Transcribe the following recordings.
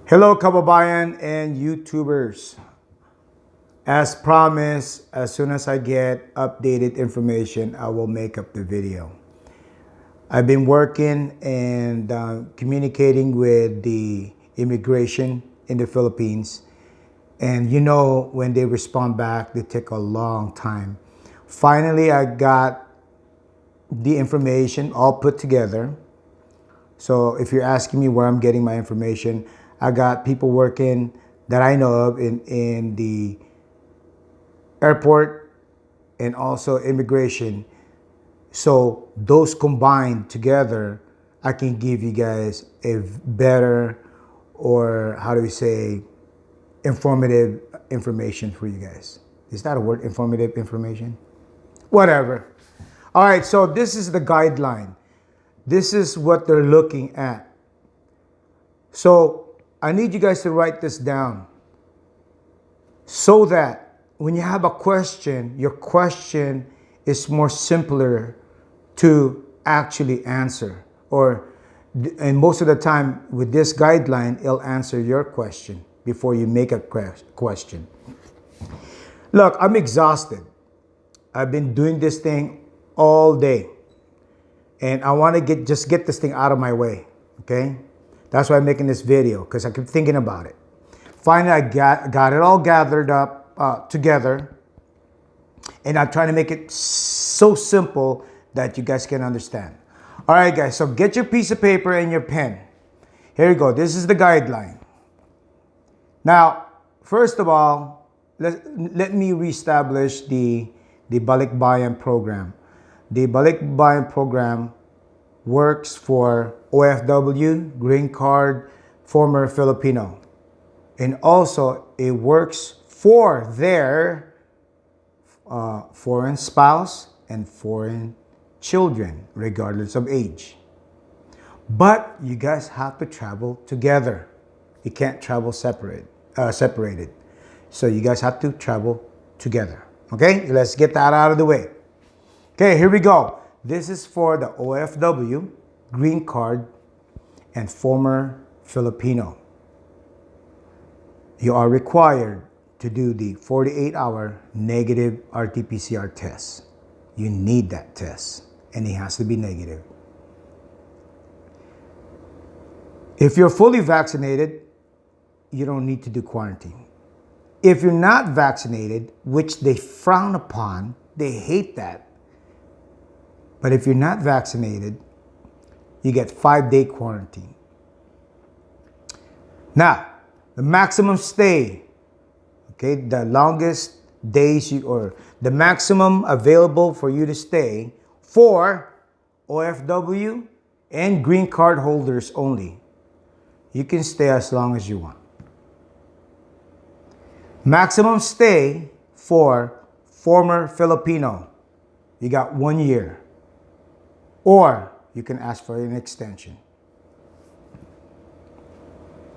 Hello, kababayan and YouTubers. As promised, as soon as I get updated information, I will make up the video. I've been working and communicating with the immigration in the Philippines. And you know, when they respond back, they take a long time. Finally, I got the information all put together. So if you're asking me where I'm getting my information, I got people working that I know of in the airport and also immigration. So those combined together, I can give you guys a better, or how do we say, informative information for you guys. Is that a word, informative information? Whatever. All right, so this is the guideline. This is what they're looking at. So I need you guys to write this down so that when you have a question, your question is more simpler to actually answer. And most of the time with this guideline, it'll answer your question before you make a question. Look, I'm exhausted. I've been doing this thing all day. And I want to just get this thing out of my way, okay? That's why I'm making this video, because I keep thinking about it. Finally, I got it all gathered up together, and I'm trying to make it so simple that you guys can understand. All right, guys, so get your piece of paper and your pen. Here you go. This is the guideline. Now, first of all, let me reestablish the Balikbayan program. The Balikbayan program works for OFW, Greencard, former Filipino. And also, it works for their foreign spouse and foreign children, regardless of age. But you guys have to travel together. You can't travel separated. So you guys have to travel together. Okay, let's get that out of the way. Okay, here we go. This is for the OFW, Greencard, and former Filipino. You are required to do the 48-hour negative RT-PCR test. You need that test, and it has to be negative. If you're fully vaccinated, you don't need to do quarantine. If you're not vaccinated, which they frown upon, they hate that. But if you're not vaccinated, you get 5-day quarantine. Now, the maximum stay, okay, the longest days or the maximum available for you to stay for OFW and green card holders only. You can stay as long as you want. Maximum stay for former Filipino, you got 1 year. Or you can ask for an extension.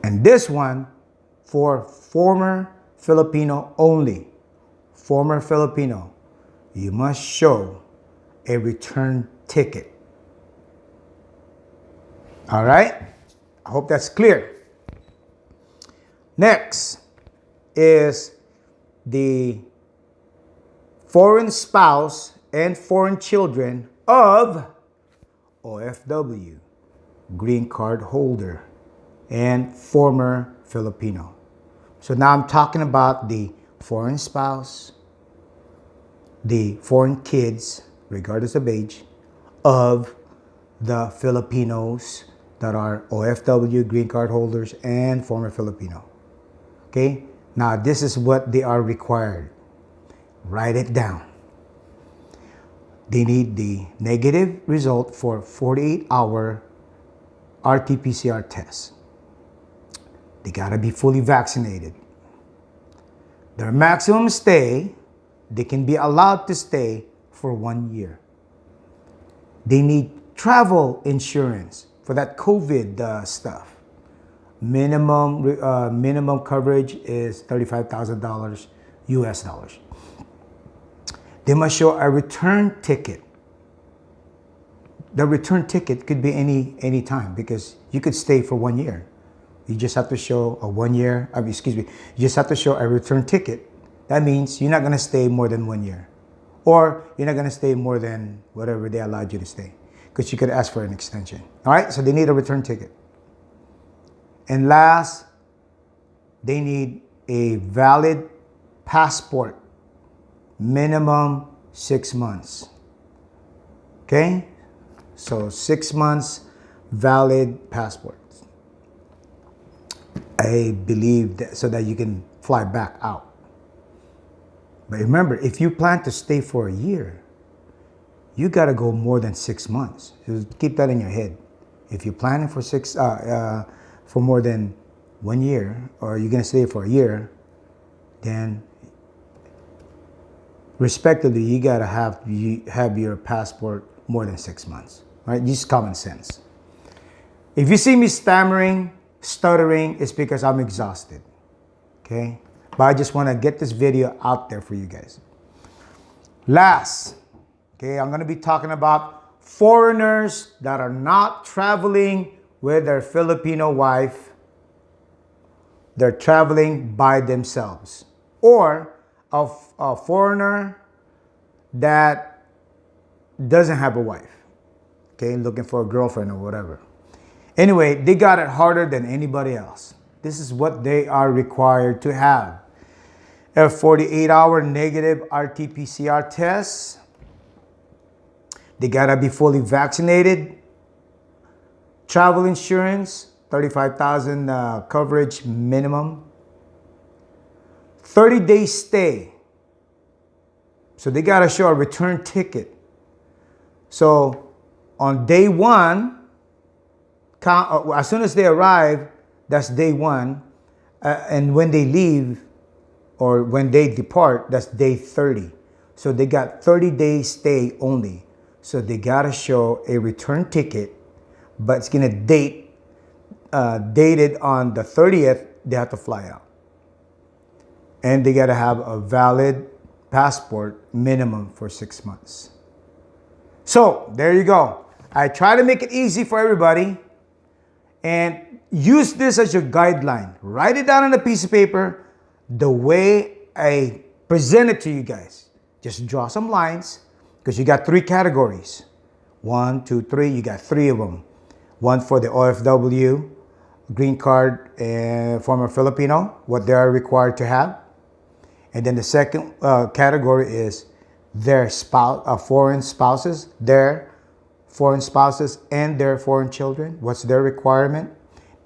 And this one for former Filipino only. Former Filipino, you must show a return ticket. All right? I hope that's clear. Next is the foreign spouse and foreign children of OFW, green card holder, and former Filipino. So now I'm talking about the foreign spouse, the foreign kids, regardless of age, of the Filipinos that are OFW, green card holders, and former Filipino. Okay? Now this is what they are required. Write it down. They need the negative result for 48-hour RT-PCR test. They gotta be fully vaccinated. Their maximum stay, they can be allowed to stay for 1 year. They need travel insurance for that COVID stuff. Minimum coverage is $35,000 US dollars. They must show a return ticket. The return ticket could be any time because you could stay for 1 year. You just have to show a 1 year, excuse me, you just have to show a return ticket. That means you're not going to stay more than 1 year. Or you're not going to stay more than whatever they allowed you to stay. Because you could ask for an extension. All right, so they need a return ticket. And last, they need a valid passport, minimum 6 months. Okay, so 6 months valid passport. I believe that so that you can fly back out. But remember, if you plan to stay for a year, you got to go more than 6 months. Just keep that in your head. If you're planning for for more than 1 year, or you're going to stay for a year, then respectively, you got to have your passport more than 6 months, right? Just common sense. If you see me stammering, stuttering, it's because I'm exhausted, okay? But I just want to get this video out there for you guys. Last, okay, I'm going to be talking about foreigners that are not traveling with their Filipino wife. They're traveling by themselves. Or a foreigner that doesn't have a wife, okay, looking for a girlfriend or whatever. Anyway, they got it harder than anybody else. This is what they are required to have. A 48-hour negative RT-PCR test. They gotta be fully vaccinated. Travel insurance, $35,000 coverage minimum. 30-day stay. So they gotta show a return ticket. So on day one, as soon as they arrive, that's day one. And when they leave or when they depart, that's day 30. So they got 30-day stay only. So they got to show a return ticket, but it's going to dated on the 30th, they have to fly out. And they got to have a valid passport minimum for 6 months. So there you go. I try to make it easy for everybody. And use this as your guideline. Write it down on a piece of paper the way I present it to you guys. Just draw some lines because you got 3 categories. 1, 2, 3. You got 3 of them. One for the OFW, green card, and former Filipino, what they are required to have. And then the second category is their foreign spouses, their foreign spouses and their foreign children. What's their requirement?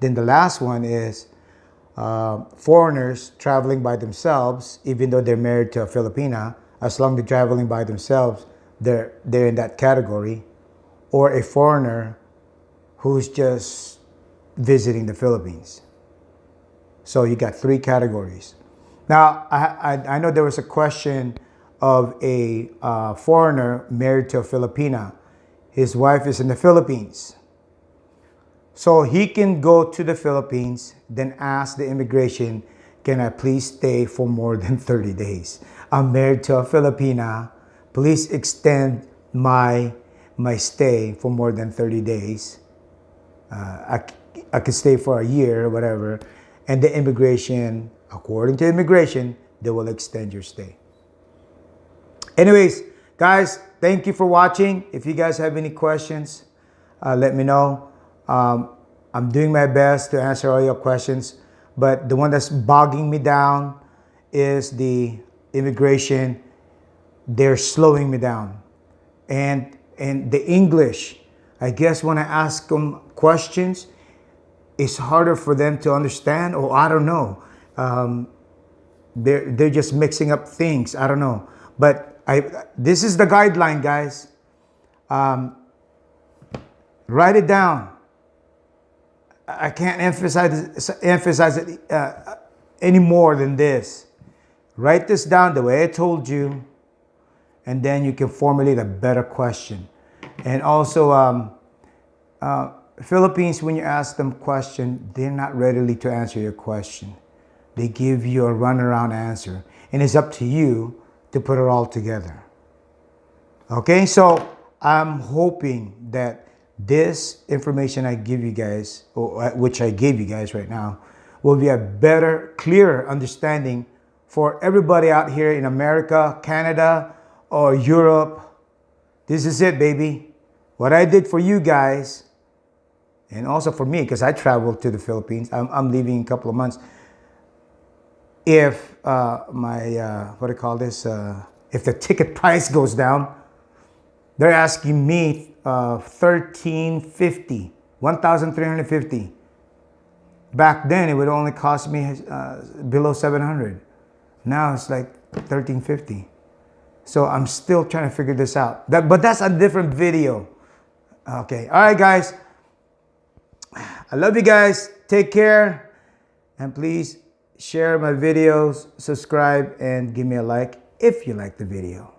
Then the last one is foreigners traveling by themselves, even though they're married to a Filipina. As long as they're traveling by themselves, they're in that category. Or a foreigner who's just visiting the Philippines. So you got 3 categories. Now, I know there was a question of a foreigner married to a Filipina. His wife is in the Philippines. So he can go to the Philippines, then ask the immigration, can I please stay for more than 30 days? I'm married to a Filipina. Please extend my stay for more than 30 days. I could stay for a year or whatever. And the immigration, according to immigration, they will extend your stay. Anyways, guys, thank you for watching. If you guys have any questions, let me know. I'm doing my best to answer all your questions, but the one that's bogging me down is the immigration. They're slowing me down. And the English, I guess when I ask them questions, it's harder for them to understand, or I don't know. They're just mixing up things. I don't know. But this is the guideline, guys. Write it down. I can't emphasize it any more than this. Write this down the way I told you, and then you can formulate a better question. And also, Philippines, when you ask them question, they're not readily to answer your question. They give you a runaround answer, and it's up to you to put it all together. Okay, so I'm hoping that this information I give you guys, or which I gave you guys right now, will be a better, clearer understanding for everybody out here in America, Canada, or Europe. This is it, baby. What I did for you guys, and also for me, because I traveled to the Philippines. I'm leaving in a couple of months. If what do you call this? If the ticket price goes down, they're asking me $1,350, $1,350. Back then, it would only cost me below $700. Now it's like $1,350. So I'm still trying to figure this out. But that's a different video. Okay. All right, guys. I love you guys. Take care. And please share my videos, subscribe, and give me a like if you like the video.